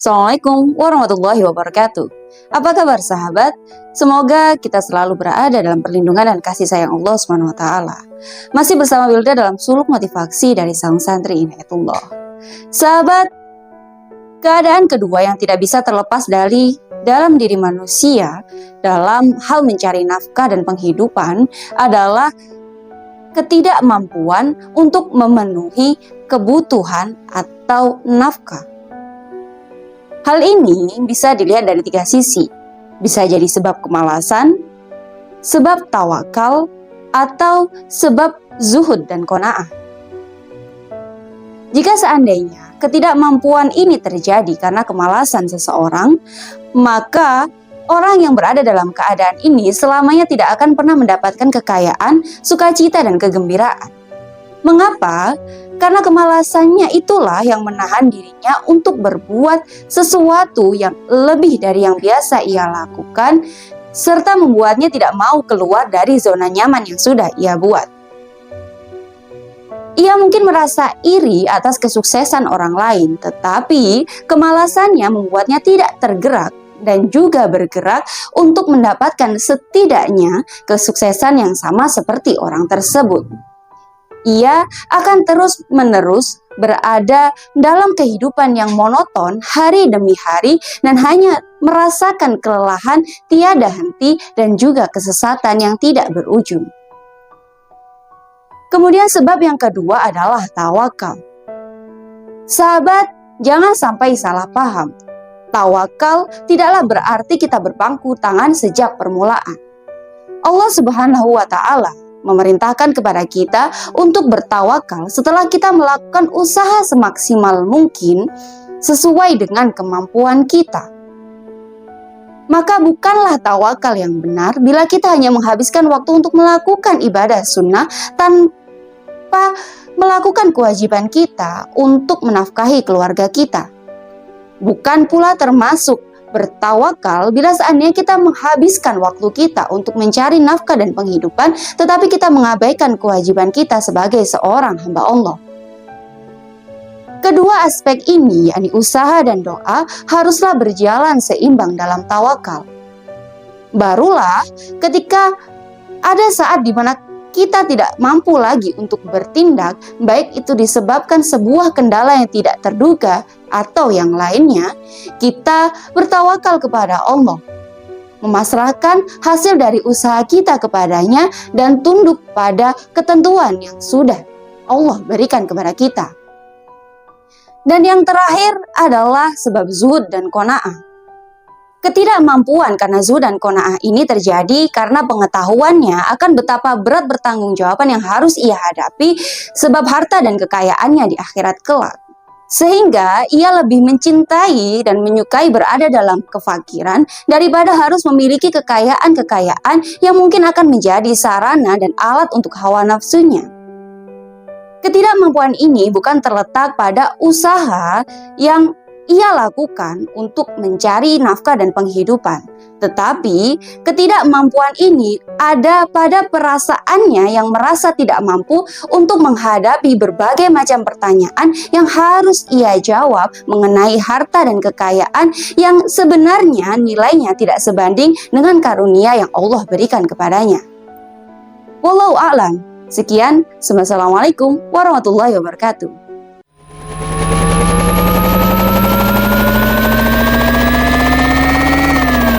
Assalamualaikum warahmatullahi wabarakatuh. Apa kabar sahabat? Semoga kita selalu berada dalam perlindungan dan kasih sayang Allah SWT. Masih bersama Wilda dalam suluk motivasi dari sang santri Inayatullah. Sahabat, keadaan kedua yang tidak bisa terlepas dari dalam diri manusia dalam hal mencari nafkah dan penghidupan adalah ketidakmampuan untuk memenuhi kebutuhan atau nafkah. Hal ini bisa dilihat dari tiga sisi. Bisa jadi sebab kemalasan, sebab tawakal, atau sebab zuhud dan qanaah. Jika seandainya ketidakmampuan ini terjadi karena kemalasan seseorang, maka orang yang berada dalam keadaan ini selamanya tidak akan pernah mendapatkan kekayaan, sukacita, dan kegembiraan. Mengapa? Karena kemalasannya itulah yang menahan dirinya untuk berbuat sesuatu yang lebih dari yang biasa ia lakukan, serta membuatnya tidak mau keluar dari zona nyaman yang sudah ia buat. Ia mungkin merasa iri atas kesuksesan orang lain, tetapi kemalasannya membuatnya tidak tergerak dan juga bergerak untuk mendapatkan setidaknya kesuksesan yang sama seperti orang tersebut. Ia akan terus-menerus berada dalam kehidupan yang monoton hari demi hari dan hanya merasakan kelelahan tiada henti dan juga kesesatan yang tidak berujung. Kemudian sebab yang kedua adalah tawakal. Sahabat, jangan sampai salah paham. Tawakal tidaklah berarti kita berpangku tangan sejak permulaan. Allah Subhanahu wa Ta'ala memerintahkan kepada kita untuk bertawakal setelah kita melakukan usaha semaksimal mungkin sesuai dengan kemampuan kita. Maka bukanlah tawakal yang benar bila kita hanya menghabiskan waktu untuk melakukan ibadah sunnah tanpa melakukan kewajiban kita untuk menafkahi keluarga kita. Bukan pula termasuk bertawakal bila seandainya kita menghabiskan waktu kita untuk mencari nafkah dan penghidupan, tetapi kita mengabaikan kewajiban kita sebagai seorang hamba Allah. Kedua aspek ini, yakni usaha dan doa, haruslah berjalan seimbang dalam tawakal. Barulah ketika ada saat di mana kita tidak mampu lagi untuk bertindak, baik itu disebabkan sebuah kendala yang tidak terduga atau yang lainnya, kita bertawakal kepada Allah, memasrahkan hasil dari usaha kita kepadanya dan tunduk pada ketentuan yang sudah Allah berikan kepada kita. Dan yang terakhir adalah sebab zuhud dan qanaah. Ketidakmampuan karena zuhud dan qanaah ini terjadi karena pengetahuannya akan betapa berat bertanggungjawaban yang harus ia hadapi sebab harta dan kekayaannya di akhirat kelak. Sehingga ia lebih mencintai dan menyukai berada dalam kefakiran daripada harus memiliki kekayaan-kekayaan yang mungkin akan menjadi sarana dan alat untuk hawa nafsunya. Ketidakmampuan ini bukan terletak pada usaha yang ia lakukan untuk mencari nafkah dan penghidupan. Tetapi ketidakmampuan ini ada pada perasaannya yang merasa tidak mampu untuk menghadapi berbagai macam pertanyaan yang harus ia jawab mengenai harta dan kekayaan yang sebenarnya nilainya tidak sebanding dengan karunia yang Allah berikan kepadanya. Wallahu a'lam. Sekian, wassalamualaikum warahmatullahi wabarakatuh.